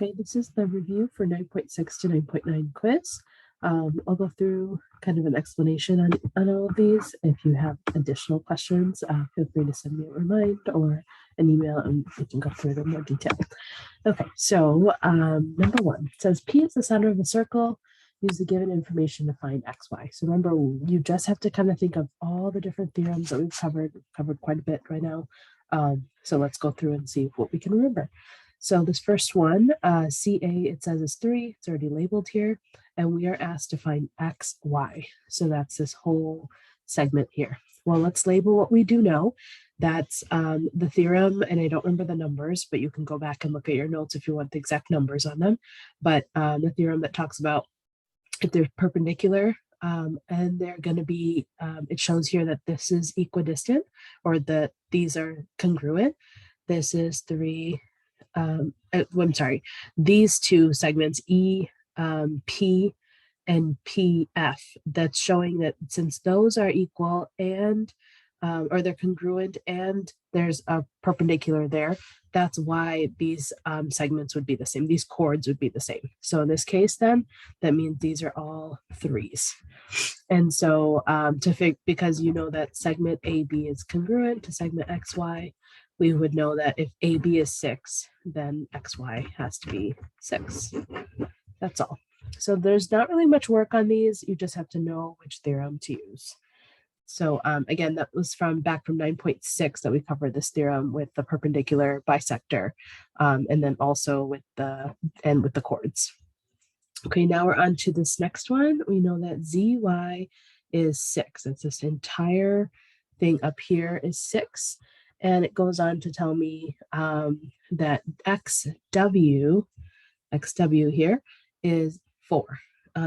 Okay, this is the review for 9.6 to 9.9 quiz. I'll go through kind of an explanation on all of these. If you have additional questions, feel free to send me a reminder or an email and we can go through it in more detail. Okay, so number one says P is the center of a circle. Use the given information to find X, Y. So remember, you just have to kind of think of all the different theorems that we've covered. We've covered quite a bit right now. So let's go through and see what we can remember. So this first one, CA, it says is 3. It's already labeled here. And we are asked to find X, Y. So that's this whole segment here. Well, let's label what we do know. That's the theorem, and I don't remember the numbers, but you can go back and look at your notes if you want the exact numbers on them. But the theorem that talks about if they're perpendicular and they're going to be, it shows here that this is equidistant or that these are congruent. This is 3. I'm sorry, these two segments, E, P, and PF, that's showing that since those are equal and or they're congruent and there's a perpendicular there, that's why these segments would be the same. These chords would be the same. So in this case, then that means these are all 3s. And so because you know that segment AB is congruent to segment XY, we would know that if AB is 6, then XY has to be 6. That's all. So there's not really much work on these. You just have to know which theorem to use. So again, that was back from 9.6 that we covered this theorem with the perpendicular bisector, and then also with the chords. Okay, now we're on to this next one. We know that ZY is 6. It's this entire thing up here is 6. And it goes on to tell me that XW here is 4.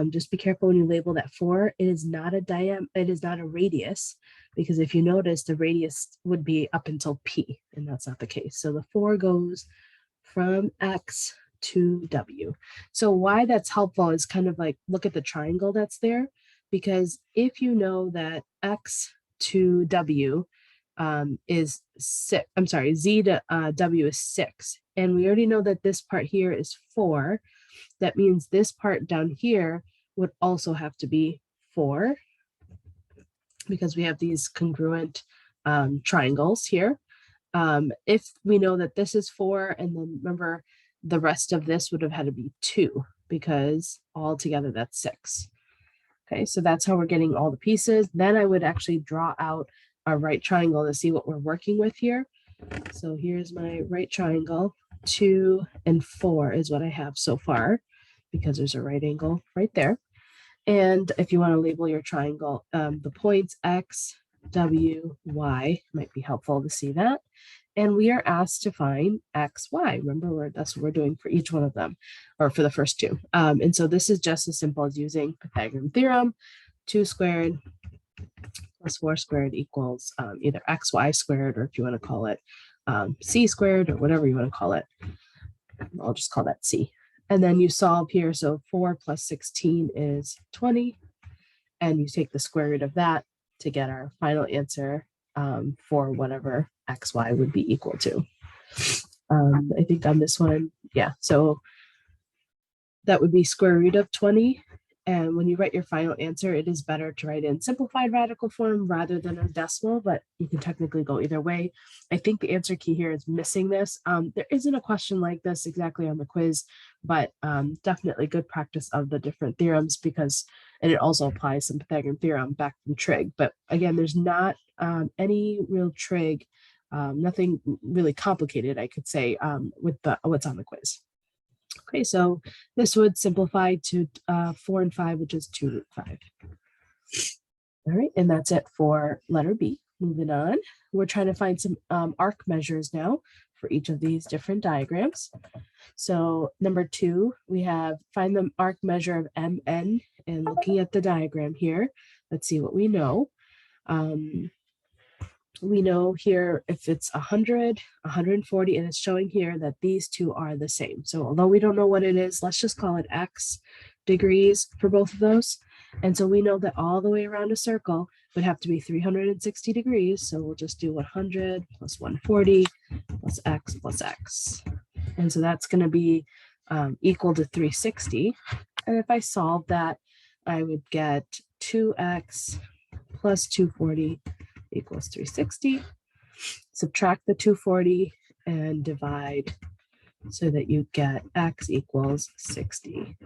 Just be careful when you label that 4. It is not a radius, because if you notice, the radius would be up until P, and that's not the case. So the 4 goes from X to W. So why that's helpful is kind of like, look at the triangle that's there, because if you know that X to W is 6, I'm sorry, Z to W is 6, and we already know that this part here is 4. That means this part down here would also have to be 4, because we have these congruent triangles here. If we know that this is 4, and then remember the rest of this would have had to be 2, because all together that's 6. Okay, so that's how we're getting all the pieces. Then I would actually draw out our right triangle to see what we're working with here. So here's my right triangle. 2 and 4 is what I have so far, because there's a right angle right there. And if you want to label your triangle, the points X, W, Y might be helpful to see that. And we are asked to find X, Y. Remember, that's what we're doing for each one of them, or for the first two. And so this is just as simple as using Pythagorean theorem. 2 squared plus 4 squared equals either XY squared, or if you want to call it C squared, or whatever you want to call it. I'll just call that C. And then you solve here. So 4 plus 16 is 20. And you take the square root of that to get our final answer for whatever XY would be equal to. I think on this one, yeah. So that would be square root of 20. And when you write your final answer, it is better to write in simplified radical form rather than a decimal, but you can technically go either way. I think the answer key here is missing this. There isn't a question like this exactly on the quiz, but definitely good practice of the different theorems, because, and it also applies some Pythagorean theorem back from trig. But again, there's not any real trig, nothing really complicated, I could say, with what's on the quiz. Okay, so this would simplify to 4 and 5, which is 2 root 5. All right, and that's it for letter B. Moving on, we're trying to find some arc measures now for each of these different diagrams. So number 2, we have find the arc measure of MN, and looking at the diagram here, let's see what we know. We know here if it's 100, 140, and it's showing here that these two are the same. So although we don't know what it is, let's just call it X degrees for both of those. And so we know that all the way around a circle would have to be 360 degrees. So we'll just do 100 plus 140 plus X plus X. And so that's going to be equal to 360. And if I solve that, I would get 2x plus 240 equals 360. Subtract the 240 and divide so that you get x equals 60.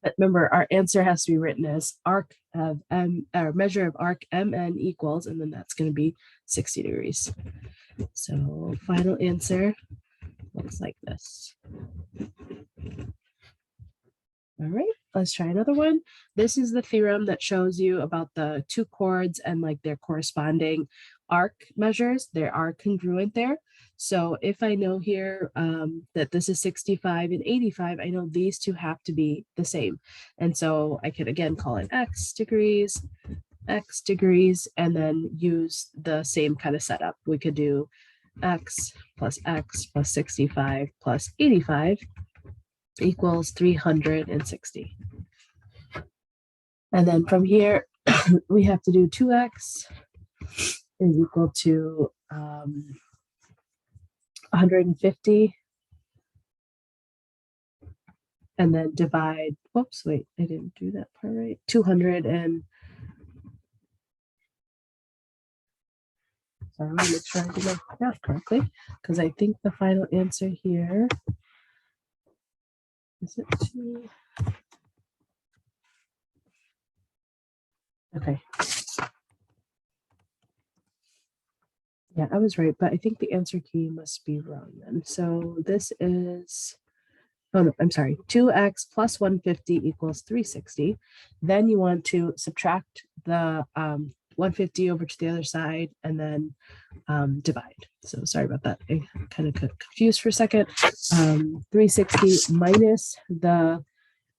But remember, our answer has to be written as arc of m, or measure of arc mn equals, and then that's going to be 60 degrees. So final answer looks like this. All right, let's try another one. This is the theorem that shows you about the two chords and like their corresponding arc measures. They are congruent there. So if I know here that this is 65 and 85, I know these two have to be the same. And so I could again call it x degrees, and then use the same kind of setup. We could do x plus 65 plus 85 equals 360. And then from here, we have to do 2x is equal to 150. And then divide, whoops, wait, I didn't do that part right. 200 and, sorry, I want to make sure I do my math correctly, because I think the final answer here, is it 2? Okay. Yeah, I was right, but I think the answer key must be wrong then. So this is, oh no, I'm sorry, 2x plus 150 equals 360. Then you want to subtract the 150 over to the other side and then divide. So sorry about that. I kind of got confused for a second. 360 minus the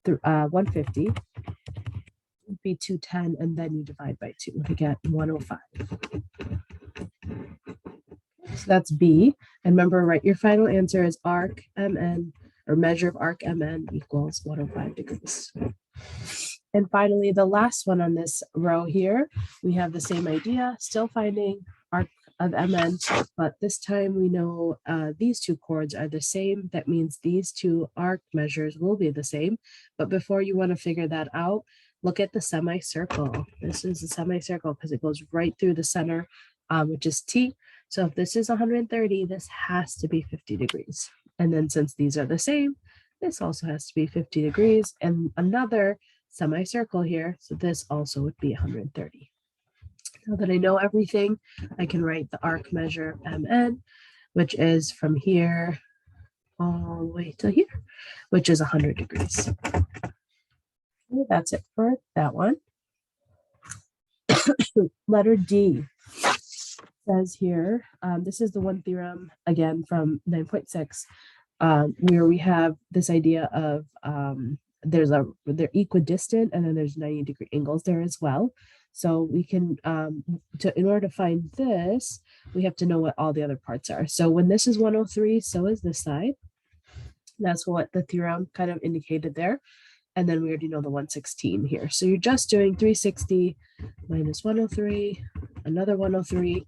150 would be 210, and then you divide by 2 to get 105. So that's B. And remember, write your final answer is arc MN, or measure of arc MN equals 105 degrees. And finally, the last one on this row here, we have the same idea, still finding arc of MN, but this time we know these two chords are the same. That means these two arc measures will be the same. But before you want to figure that out, look at the semicircle. This is a semicircle because it goes right through the center, which is T. So if this is 130, this has to be 50 degrees. And then since these are the same, this also has to be 50 degrees and another semicircle here. So this also would be 130. Now that I know everything, I can write the arc measure of MN, which is from here all the way to here, which is 100 degrees. Okay, that's it for that one. Letter D says here, this is the one theorem, again, from 9.6, where we have this idea of they're equidistant, and then there's 90-degree angles there as well. So we can, in order to find this, we have to know what all the other parts are. So when this is 103, so is this side. That's what the theorem kind of indicated there. And then we already know the 116 here. So you're just doing 360 minus 103, another 103,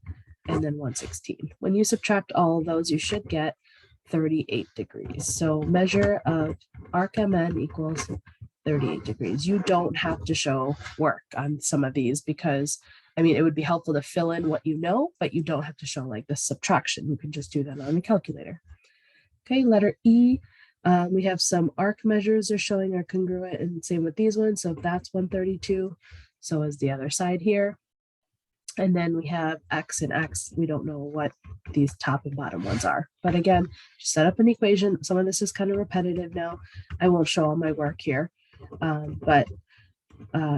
and then 116. When you subtract all of those, you should get 38 degrees. So measure of arc MN equals 38 degrees. You don't have to show work on some of these because, I mean, it would be helpful to fill in what you know, but you don't have to show like the subtraction. You can just do that on a calculator. Okay, letter E. We have some arc measures are showing are congruent, and same with these ones. So if that's 132, so is the other side here. And then we have X and X. We don't know what these top and bottom ones are. But again, set up an equation. Some of this is kind of repetitive now. I won't show all my work here. But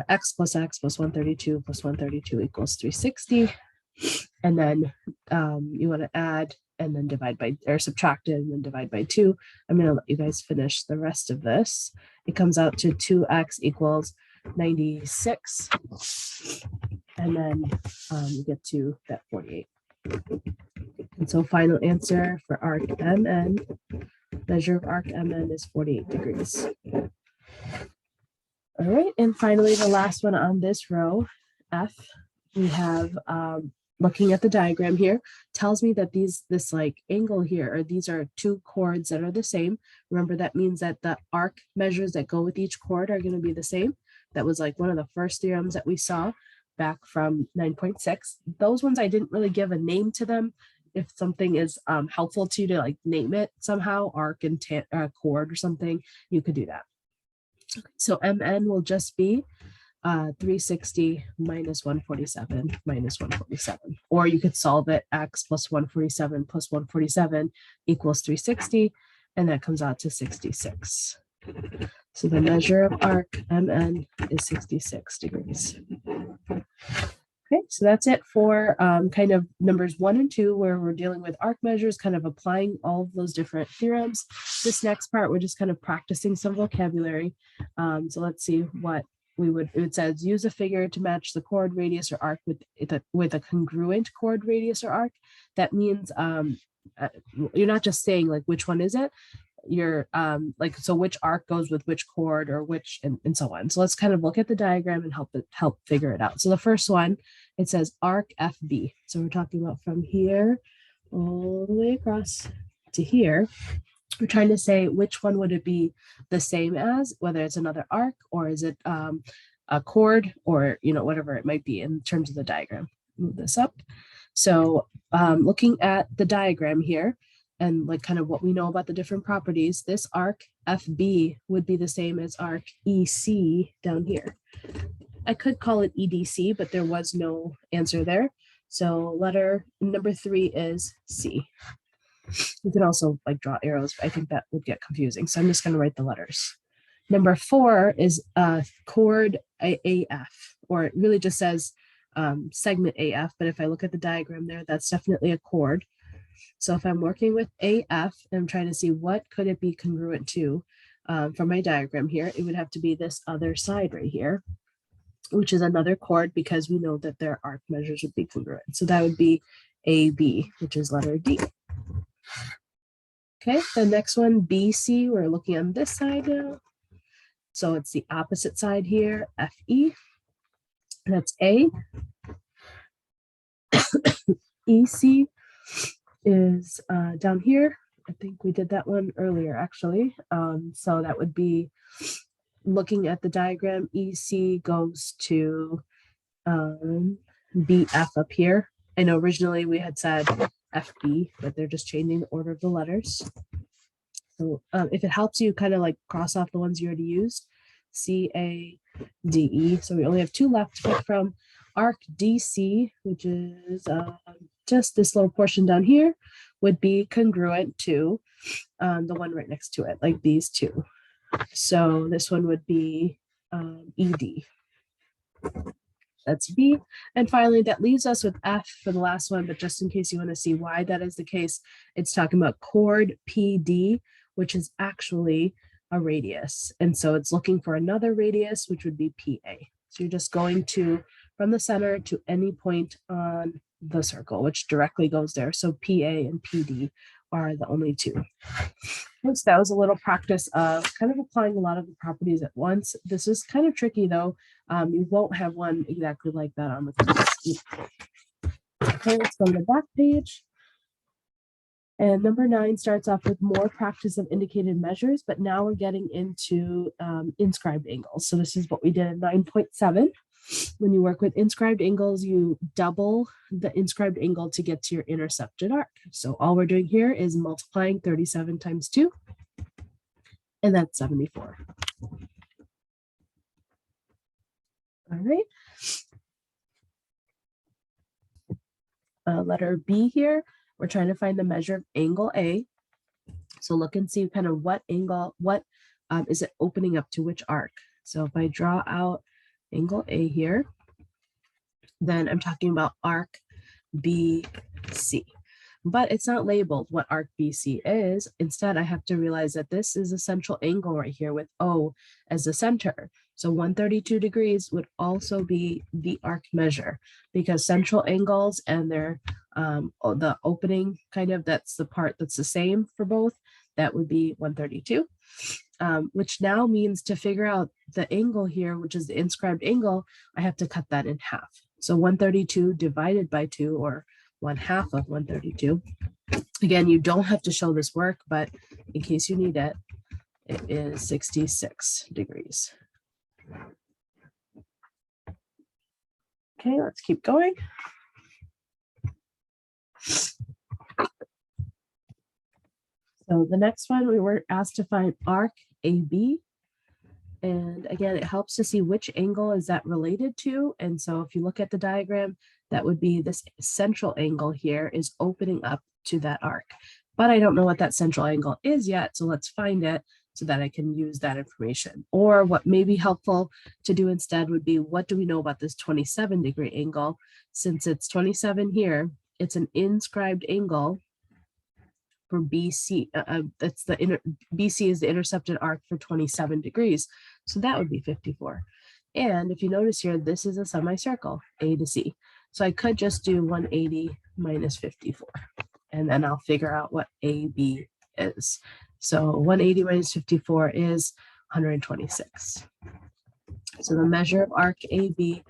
X plus 132 plus 132 equals 360. And then you want to add and then divide by, or subtract it and then divide by 2. I'm going to let you guys finish the rest of this. It comes out to 2x equals 96. And then you get to that 48. And so final answer for arc MN, measure of arc MN is 48 degrees. All right, and finally the last one on this row, F, we have looking at the diagram here, tells me that this like angle here, or these are two chords that are the same. Remember, that means that the arc measures that go with each chord are going to be the same. That was like one of the first theorems that we saw back from 9.6. Those ones, I didn't really give a name to them. If something is helpful to you to like name it somehow, arc and chord or something, you could do that. So MN will just be 360 minus 147 minus 147. Or you could solve it, x plus 147 plus 147 equals 360, and that comes out to 66. So the measure of arc MN is 66 degrees. Okay, so that's it for kind of numbers 1 and 2, where we're dealing with arc measures, kind of applying all of those different theorems. This next part, we're just kind of practicing some vocabulary. So let's see what it says, use a figure to match the chord, radius, or arc with a congruent chord, radius, or arc. That means you're not just saying like which one is it, you're like, so which arc goes with which chord, or which, and so on. So let's kind of look at the diagram and help figure it out. So the first one, it says arc FB. So we're talking about from here all the way across to here. We're trying to say which one would it be the same as, whether it's another arc, or is it a chord, or whatever it might be in terms of the diagram. Move this up. So looking at the diagram here, and like kind of what we know about the different properties, this arc FB would be the same as arc EC down here. I could call it EDC, but there was no answer there. So letter number 3 is C. You can also like draw arrows, but I think that would get confusing. So I'm just going to write the letters. Number 4 is chord AF, or it really just says segment AF. But if I look at the diagram there, that's definitely a chord. So if I'm working with AF, and I'm trying to see what could it be congruent to from my diagram here, it would have to be this other side right here, which is another chord, because we know that their arc measures would be congruent. So that would be AB, which is letter D. Okay, the next one, BC, we're looking on this side now. So it's the opposite side here, FE, that's A. EC is down here. I think we did that one earlier, actually. So that would be, looking at the diagram, EC goes to BF up here. I know originally we had said FB, but they're just changing the order of the letters. So if it helps you kind of like cross off the ones you already used, CADE. So we only have 2 left to pick from. Arc DC, which is just this little portion down here, would be congruent to the one right next to it, like these two. So this one would be ED. That's B. And finally, that leaves us with F for the last one, but just in case you want to see why that is the case, it's talking about chord PD, which is actually a radius. And so it's looking for another radius, which would be PA. So you're just going to, from the center to any point on the circle, which directly goes there. So PA and PD are the only 2. So that was a little practice of kind of applying a lot of the properties at once. This is kind of tricky though. You won't have one exactly like that on the quiz. Okay, let's go to the back page. And number 9 starts off with more practice of indicated measures, but now we're getting into inscribed angles. So this is what we did in 9.7. When you work with inscribed angles, you double the inscribed angle to get to your intercepted arc. So all we're doing here is multiplying 37 times 2, and that's 74. All right. Letter B here, we're trying to find the measure of angle A. So look and see kind of what angle, is it opening up to which arc. So if I draw out angle A here, then I'm talking about arc BC. But it's not labeled what arc BC is. Instead, I have to realize that this is a central angle right here with O as the center. So 132 degrees would also be the arc measure, because central angles and their the opening kind of, that's the part that's the same for both. That would be 132. Which now means to figure out the angle here, which is the inscribed angle, I have to cut that in half. So 132 divided by 2, or 1/2 of 132. Again, you don't have to show this work, but in case you need it, it is 66 degrees. Okay, let's keep going. So the next one, we were asked to find arc AB. And again, it helps to see which angle is that related to. And so if you look at the diagram, that would be this central angle here is opening up to that arc. But I don't know what that central angle is yet. So let's find it so that I can use that information. Or what may be helpful to do instead would be, what do we know about this 27-degree angle? Since it's 27 here, it's an inscribed angle for BC. That's the BC is the intercepted arc for 27 degrees. So that would be 54. And if you notice here, this is a semicircle, A to C. So I could just do 180 minus 54, and then I'll figure out what AB is. So 180 minus 54 is 126. So the measure of arc AB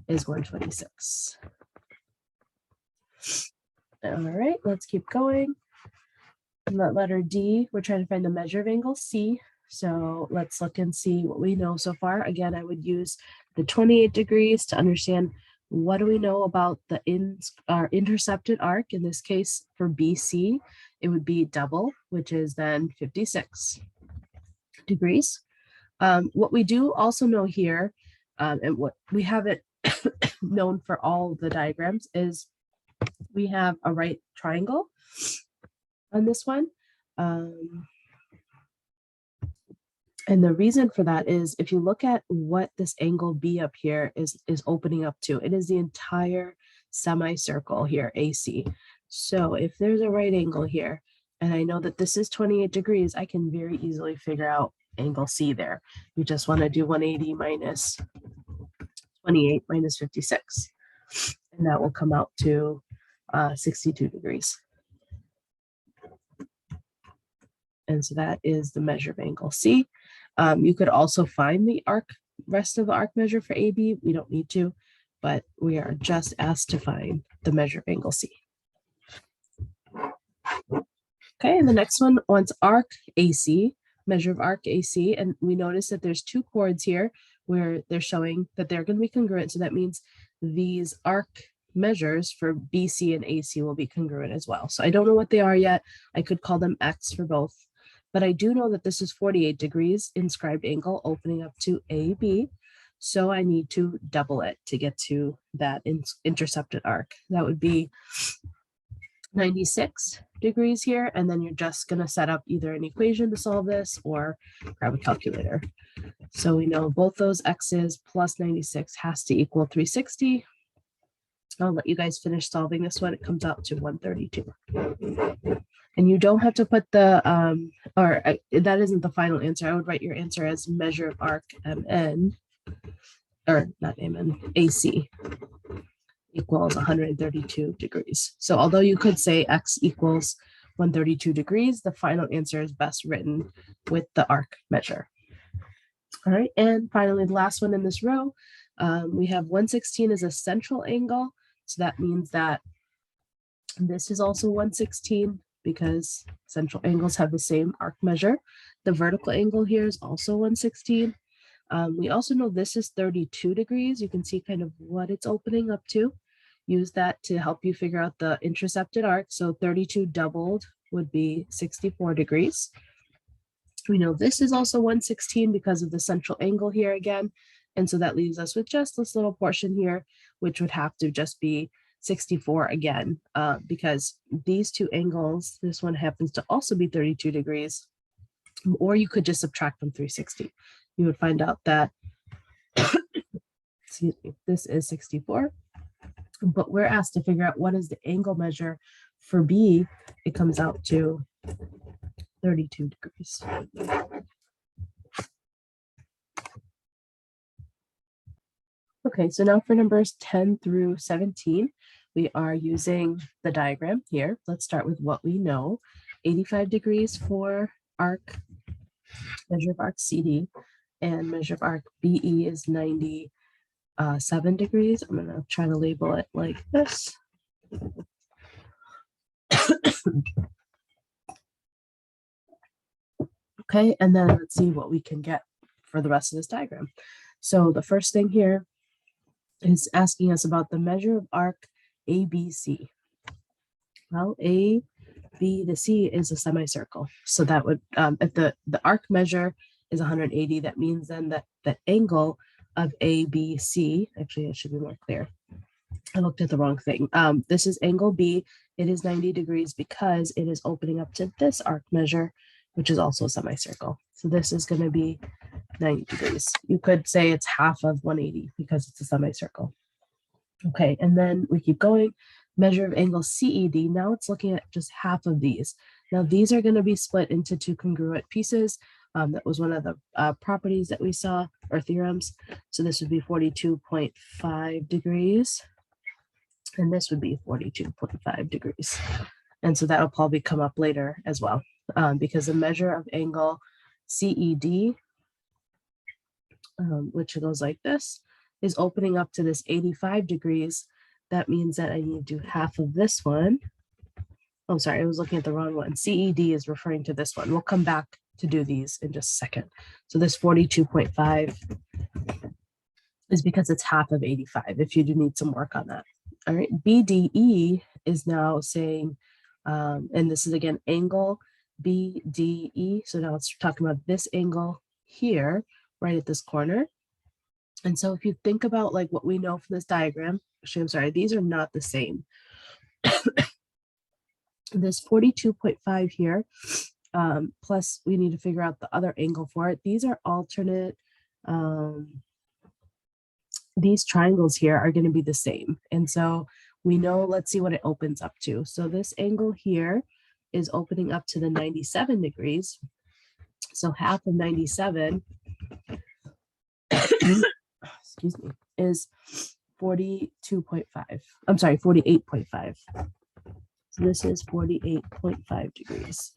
is 126. All right, let's keep going. And that letter D, we're trying to find the measure of angle C. So let's look and see what we know so far. Again, I would use the 28 degrees to understand what do we know about the intercepted arc. In this case, for BC, it would be double, which is then 56 degrees. What we do also know here, and what we have it known for all the diagrams, is we have a right triangle on this one. And the reason for that is, if you look at what this angle B up here is opening up to, it is the entire semicircle here, AC. So if there's a right angle here, and I know that this is 28 degrees, I can very easily figure out angle C there. You just want to do 180 minus 28 minus 56. And that will come out to 62 degrees. And so that is the measure of angle C. You could also find the rest of the arc measure for AB. We don't need to, but we are just asked to find the measure of angle C. Okay, and the next one wants arc AC, measure of arc AC. And we notice that there's two chords here where they're showing that they're going to be congruent. So that means these arc measures for BC and AC will be congruent as well. So I don't know what they are yet. I could call them X for both. But I do know that this is 48 degrees inscribed angle opening up to AB. So I need to double it to get to that intercepted arc. That would be 96 degrees here. And then you're just going to set up either an equation to solve this or grab a calculator. So we know both those X's plus 96 has to equal 360. I'll let you guys finish solving this one. It comes out to 132. And you don't have to put the, that isn't the final answer. I would write your answer as measure of arc MN, or not MN, AC equals 132 degrees. So although you could say X equals 132 degrees, the final answer is best written with the arc measure. All right, and finally, the last one in this row, we have 116 as a central angle. So that means that this is also 116 because central angles have the same arc measure. The vertical angle here is also 116. We also know this is 32 degrees. You can see kind of what it's opening up to. Use that to help you figure out the intercepted arc. So 32 doubled would be 64 degrees. We know this is also 116 because of the central angle here again. And so that leaves us with just this little portion here, which would have to just be 64 again, because these two angles, this one happens to also be 32 degrees, or you could just subtract from 360. You would find out that, excuse me, this is 64, but we're asked to figure out what is the angle measure for B. It comes out to 32 degrees. Okay, so now for numbers 10 through 17, we are using the diagram here. Let's start with what we know. 85 degrees for arc, measure of arc CD, and measure of arc BE is 90 7 degrees. I'm going to try to label it like this. Okay, and then let's see what we can get for the rest of this diagram. So the first thing here is asking us about the measure of arc ABC. Well, A, B to C is a semicircle. So that would, if the arc measure is 180, that means then that the angle of ABC, actually it should be more clear. I looked at the wrong thing. This is angle B. It is 90 degrees because it is opening up to this arc measure, which is also a semicircle. So this is going to be 90 degrees. You could say it's half of 180 because it's a semicircle. Okay, and then we keep going. Measure of angle CED. Now it's looking at just half of these. Now these are going to be split into two congruent pieces. That was one of the properties that we saw, or theorems. So this would be 42.5 degrees. And this would be 42.5 degrees. And so that'll probably come up later as well, because the measure of angle CED, which goes like this, is opening up to this 85 degrees. That means that I need to do half of this one. Oh, sorry, I was looking at the wrong one. CED is referring to this one. We'll come back to do these in just a second. So this 42.5 is because it's half of 85, if you do need some work on that. All right, BDE is now saying, and this is again angle BDE. So now it's talking about this angle here, right at this corner. And so if you think about like what we know from this diagram, actually, I'm sorry, these are not the same. This 42.5 here, plus we need to figure out the other angle for it. These are alternate. These triangles here are going to be the same. And so we know, let's see what it opens up to. So this angle here is opening up to the 97 degrees. So half of 97, excuse me, is 42.5. I'm sorry, 48.5. So this is 48.5 degrees.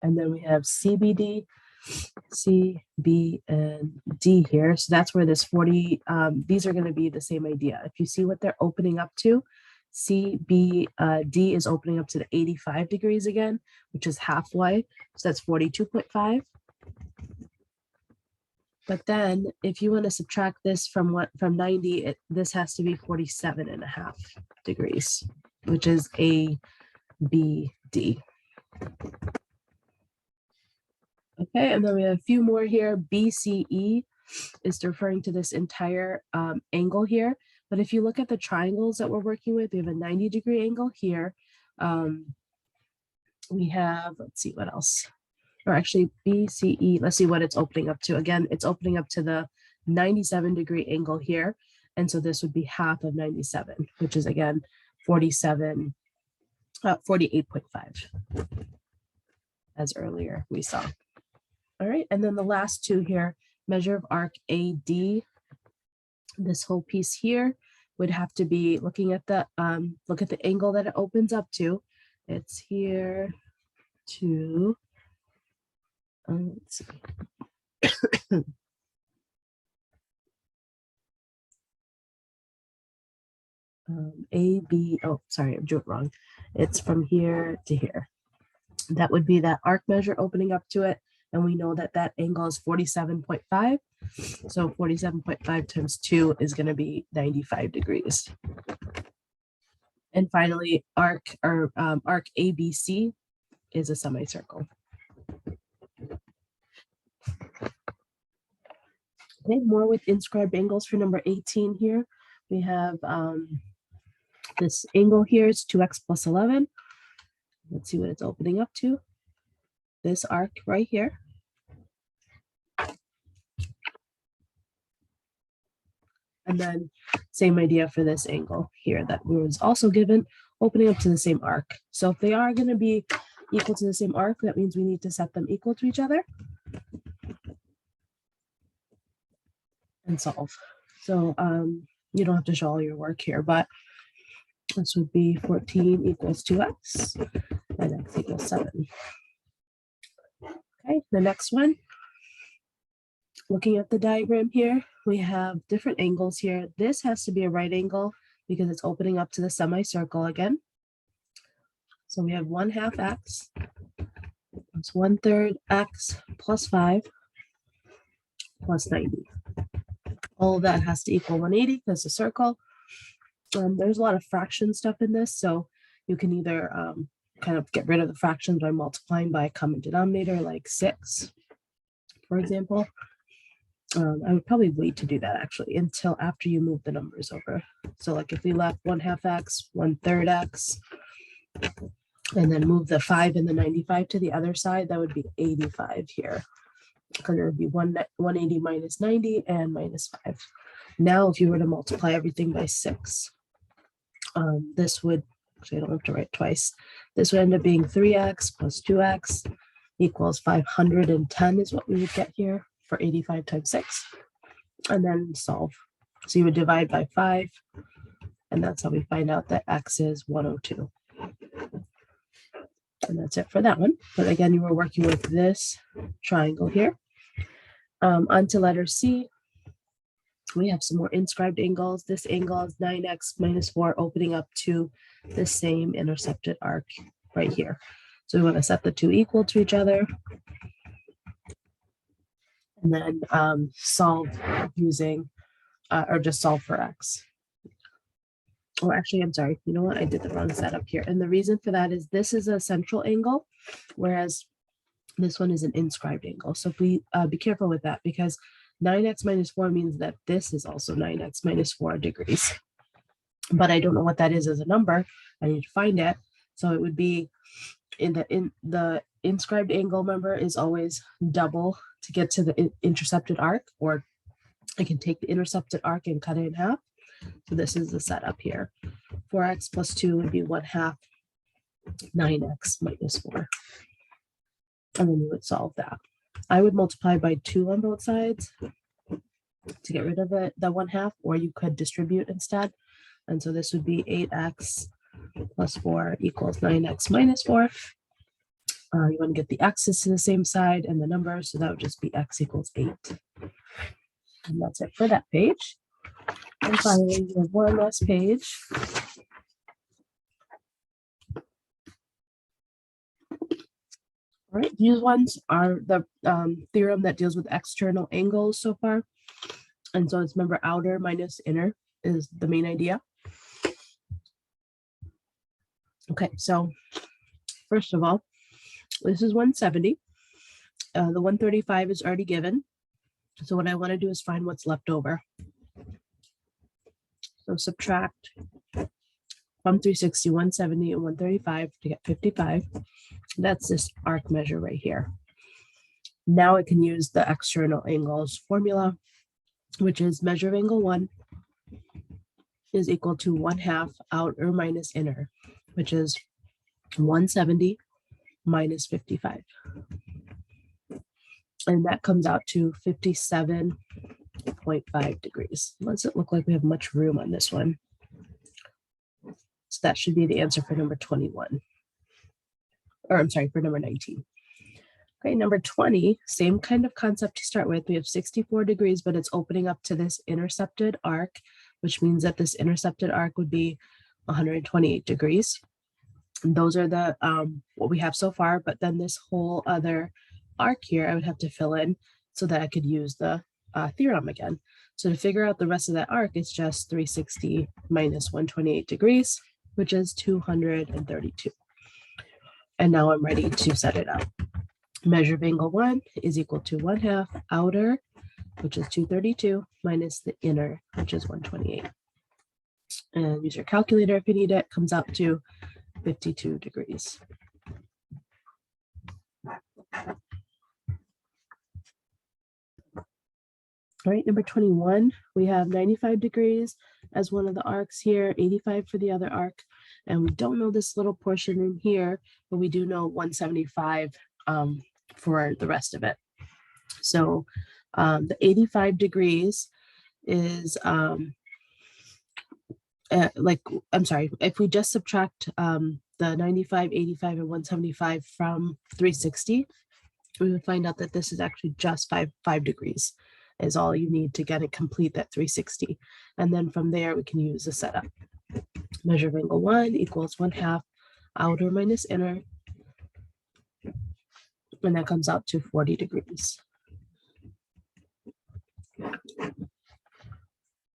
And then we have CBD, C, B, and D here. So that's where this 40, these are going to be the same idea. If you see what they're opening up to, C, B, D is opening up to the 85 degrees again, which is halfway. So that's 42.5. But then if you want to subtract this from 90, this has to be 47.5 degrees, which is A, B, D. Okay, and then we have a few more here. BCE is referring to this entire angle here. But if you look at the triangles that we're working with, we have a 90-degree angle here. We have, let's see what else. Or actually BCE, let's see what it's opening up to. Again, it's opening up to the 97-degree angle here. And so this would be half of 97, which is again 48.5, as earlier we saw. All right, and then the last two here, measure of arc AD. This whole piece here would have to be looking at the look at the angle that it opens up to. It's here to let's see. A, B, oh, sorry, I drew it wrong. It's from here to here. That would be that arc measure opening up to it. And we know that that angle is 47.5. So 47.5 times 2 is going to be 95 degrees. And finally, arc ABC is a semicircle. Okay, more with inscribed angles for number 18 here. We have this angle here is 2x plus 11. Let's see what it's opening up to. This arc right here. And then same idea for this angle here that was also given, opening up to the same arc. So if they are going to be equal to the same arc, that means we need to set them equal to each other and solve. So you don't have to show all your work here, but this would be 14 equals 2x and x equals 7. Okay, the next one Looking at the diagram here, we have different angles here. This has to be a right angle because it's opening up to the semicircle again. So we have 1/2 x plus 1/3 x plus 5 plus 90. All of that has to equal 180 because the circle. There's a lot of fraction stuff in this, so you can either kind of get rid of the fractions by multiplying by a common denominator like 6, for example. I would probably wait to do that actually until after you move the numbers over. So like if we left 1/2 x, 1/3 x, and then move the 5 and the 95 to the other side, that would be 85 here. Because it would be 180 minus 90 and minus 5. Now, if you were to multiply everything by 6, this would, actually I don't have to write twice, this would end up being 3x plus 2x equals 510 is what we would get here for 85 times 6. And then solve. So you would divide by 5, and that's how we find out that x is 102. And that's it for that one. But again, you were working with this triangle here. On to letter C. We have some more inscribed angles. This angle is 9x minus 4 opening up to the same intercepted arc right here. So we want to set the two equal to each other. And then solve using, or just solve for x. Oh, actually, I'm sorry. You know what? I did the wrong setup here. And the reason for that is this is a central angle, whereas this one is an inscribed angle. So if we be careful with that, because 9x minus 4 means that this is also 9x minus 4 degrees. But I don't know what that is as a number. I need to find it. So it would be in the inscribed angle, remember, is always double to get to the intercepted arc, or I can take the intercepted arc and cut it in half. So this is the setup here. 4x plus 2 would be 1/2 9x minus 4. And then you would solve that. I would multiply by 2 on both sides to get rid of the 1/2, or you could distribute instead. And so this would be 8x plus 4 equals 9x minus 4. You want to get the x's to the same side and the number, so that would just be x equals 8. And that's it for that page. And finally, we have one last page. All right, these ones are the theorem that deals with external angles so far. And so it's, remember, outer minus inner is the main idea. Okay, so first of all, this is 170. The 135 is already given. So what I want to do is find what's left over. So subtract from 360, 170, and 135 to get 55. That's this arc measure right here. Now I can use the external angles formula, which is measure of angle 1 is equal to 1/2 outer minus inner, which is 170 minus 55. And that comes out to 57.5 degrees. Does it look like we have much room on this one? So that should be the answer for number 21. Or I'm sorry, for number 19. Okay, number 20, same kind of concept to start with. We have 64 degrees, but it's opening up to this intercepted arc, which means that this intercepted arc would be 128 degrees. And those are the what we have so far, but then this whole other arc here, I would have to fill in so that I could use the theorem again. So to figure out the rest of that arc, it's just 360 minus 128 degrees, which is 232. And now I'm ready to set it up. Measure of angle 1 is equal to 1/2 outer, which is 232, minus the inner, which is 128. And use your calculator if you need it. Comes out to 52 degrees. All right, number 21, we have 95 degrees as one of the arcs here, 85 for the other arc. And we don't know this little portion in here, but we do know 175 for the rest of it. So the 85 degrees is I'm sorry, if we just subtract the 95, 85, and 175 from 360, we would find out that this is actually just 5 degrees. is all you need to get it complete that 360. And then from there, we can use the setup. Measure of angle 1 equals 1/2 outer minus inner. And that comes out to 40 degrees.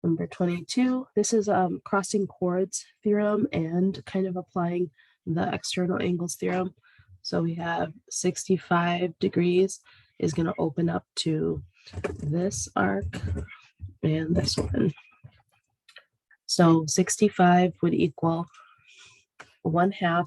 Number 22, this is crossing chords theorem and kind of applying the external angles theorem. So we have 65 degrees is going to open up to this arc and this one. So 65 would equal 1/2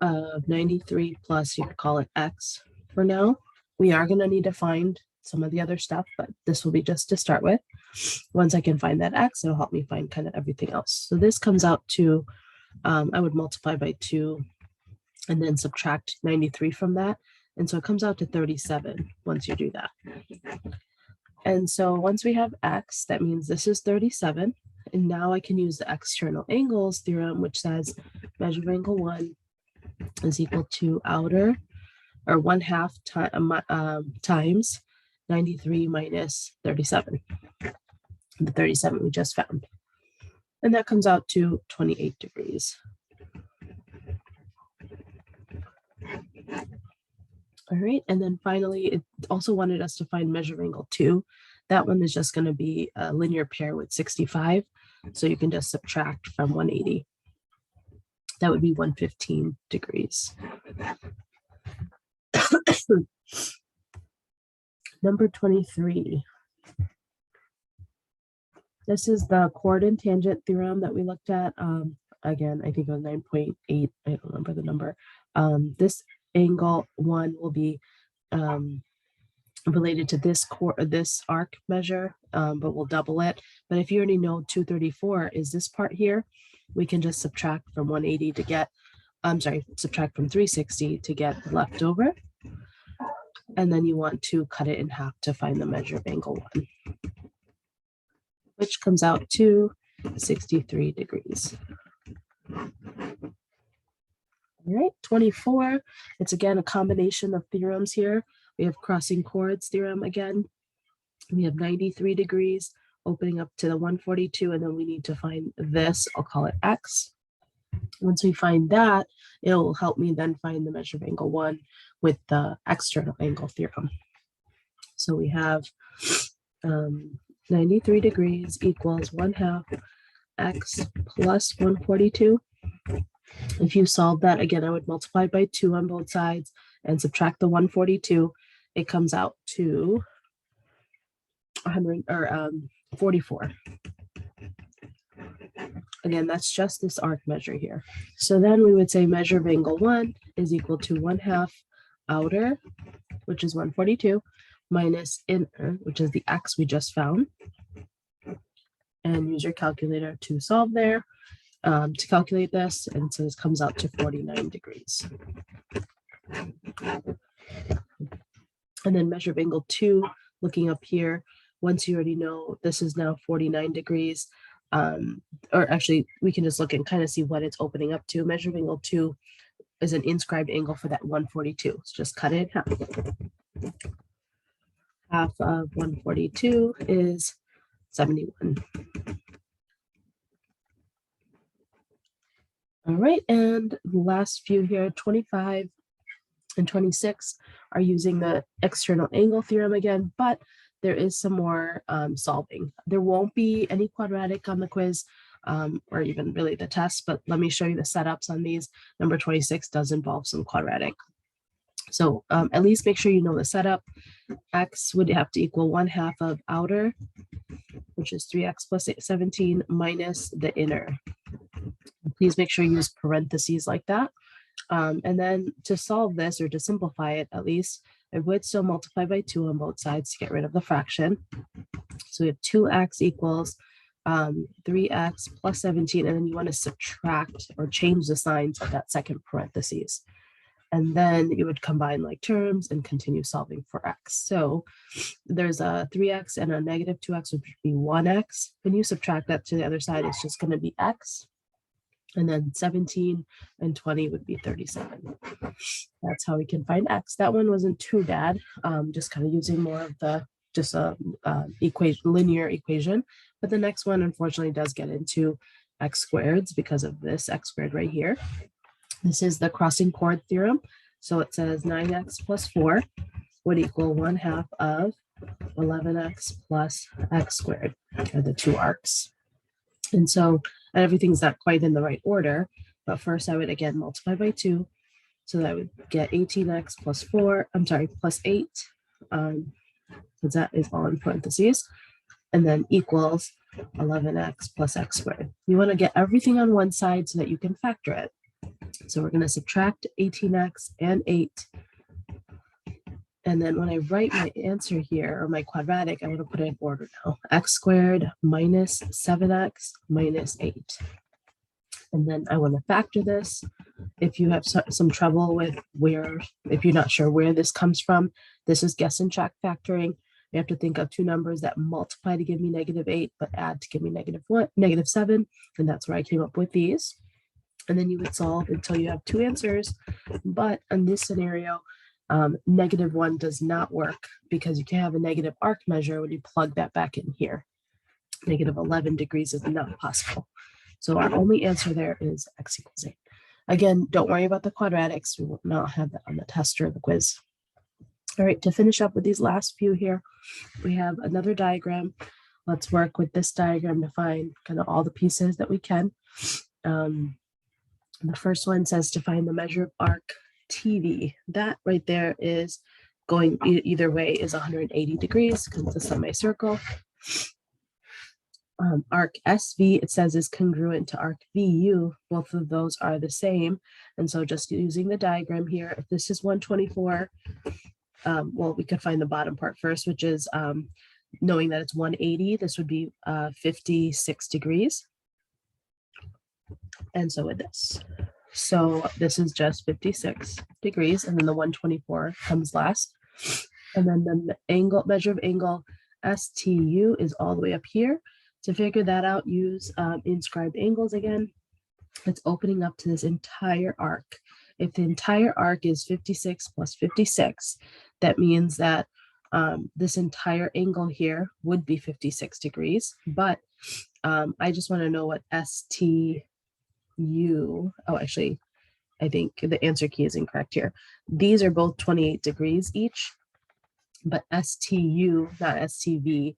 of 93 plus, you could call it x for now. We are going to need to find some of the other stuff, but this will be just to start with. Once I can find that x, it'll help me find kind of everything else. So this comes out to, I would multiply by 2 and then subtract 93 from that. And so it comes out to 37 once you do that. And so once we have x, that means this is 37. And now I can use the external angles theorem, which says measure of angle 1 is equal to outer, or 1/2 times 93 minus 37. The 37 we just found. And that comes out to 28 degrees. All right, and then finally, it also wanted us to find measure of angle 2. That one is just going to be a linear pair with 65. So you can just subtract from 180. That would be 115 degrees. Number 23. This is the chord and tangent theorem that we looked at. Again, I think it was 9.8. I don't remember the number. This angle 1 will be related to this arc measure, but we'll double it. But if you already know 234 is this part here, we can just subtract from 180 to get, subtract from 360 to get the leftover. And then you want to cut it in half to find the measure of angle 1, which comes out to 63 degrees. All right, 24. It's again a combination of theorems here. We have crossing chords theorem again. We have 93 degrees opening up to the 142, and then we need to find this. I'll call it x. Once we find that, it will help me then find the measure of angle 1 with the external angle theorem. So we have 93 degrees equals 1/2 x plus 142. If you solve that, again, I would multiply by 2 on both sides and subtract the 142. It comes out to 44. Again, that's just this arc measure here. So then we would say measure of angle 1 is equal to 1/2 outer, which is 142, minus inner, which is the x we just found. And use your calculator to solve there to calculate this. And so this comes out to 49 degrees. And then measure of angle 2, looking up here, once you already know this is now 49 degrees, or actually we can just look and kind of see what it's opening up to. Measure of angle 2 is an inscribed angle for that 142. So just cut it in half. Half of 142 is 71. All right, and the last few here, 25 and 26 are using the external angle theorem again, but there is some more solving. There won't be any quadratic on the quiz or even really the test, but let me show you the setups on these. Number 26 does involve some quadratic. So at least make sure you know the setup. X would have to equal 1/2 of outer, which is 3x plus 17 minus the inner. Please make sure you use parentheses like that. And then to solve this, or to simplify it at least, I would still multiply by 2 on both sides to get rid of the fraction. So we have 2x equals 3x plus 17, and then you want to subtract or change the signs of that second parentheses. And then you would combine like terms and continue solving for x. So there's a 3x and a negative 2x, which would be 1x. When you subtract that to the other side, it's just going to be x. And then 17 and 20 would be 37. That's how we can find x. That one wasn't too bad, just kind of using more of the just a linear equation. But the next one, unfortunately, does get into x squareds because of this x squared right here. This is the crossing chord theorem. So it says 9x plus 4 would equal 1/2 of 11x plus x squared, are the two arcs. And so everything's not quite in the right order, but first I would again multiply by 2. So that I would get 18x plus 4, I'm sorry, plus 8, because that is all in parentheses, and then equals 11x plus x squared. You want to get everything on one side so that you can factor it. So we're going to subtract 18x and 8. And then when I write my answer here, or my quadratic, I want to put it in order now. X squared minus 7x minus 8. And then I want to factor this. If you have some trouble with if you're not sure where this comes from, this is guess and check factoring. You have to think of two numbers that multiply to give me -8, but add to give me -7. And that's where I came up with these. And then you would solve until you have two answers. But in this scenario, -1 does not work because you can have a negative arc measure when you plug that back in here. -11 degrees is not possible. So our only answer there is x equals 8. Again, don't worry about the quadratics. We will not have that on the test or the quiz. All right, to finish up with these last few here, we have another diagram. Let's work with this diagram to find kind of all the pieces that we can. The first one says to find the measure of arc TV. That right there is going either way is 180 degrees because it's a semicircle. Arc SV, it says, is congruent to arc VU. Both of those are the same. And so just using the diagram here, if this is 124, well, we could find the bottom part first, which is knowing that it's 180, this would be 56 degrees. And so with this. So this is just 56 degrees, and then the 124 comes last. And then the angle, measure of angle STU is all the way up here. To figure that out, use inscribed angles again. It's opening up to this entire arc. If the entire arc is 56 plus 56, that means that this entire angle here would be 56 degrees. But I just want to know what STU, oh, actually, I think the answer key is incorrect here. These are both 28 degrees each, but STU, not STV,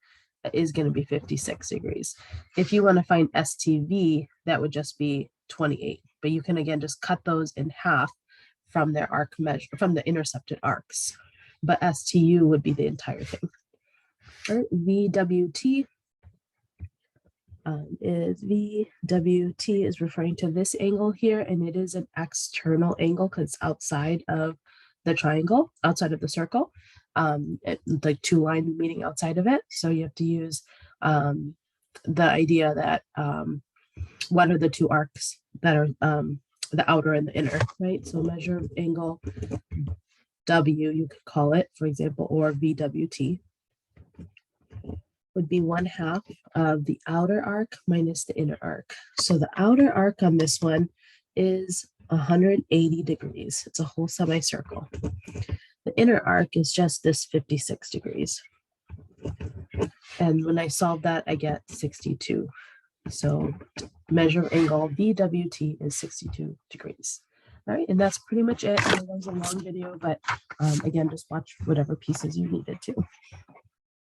is going to be 56 degrees. If you want to find STV, that would just be 28, but you can again just cut those in half from their arc measure, from the intercepted arcs, but STU would be the entire thing. All right, VWT is referring to this angle here, and it is an external angle because it's outside of the triangle, outside of the circle. Like two lines meeting outside of it. So you have to use the idea that what are the two arcs that are the outer and the inner, right? So measure of angle W, you could call it, for example, or VWT would be 1/2 of the outer arc minus the inner arc. So the outer arc on this one is 180 degrees. It's a whole semicircle. The inner arc is just this 56 degrees. And when I solve that, I get 62. So measure of angle VWT is 62 degrees. All right, and that's pretty much it. That was a long video, but again, just watch whatever pieces you needed to.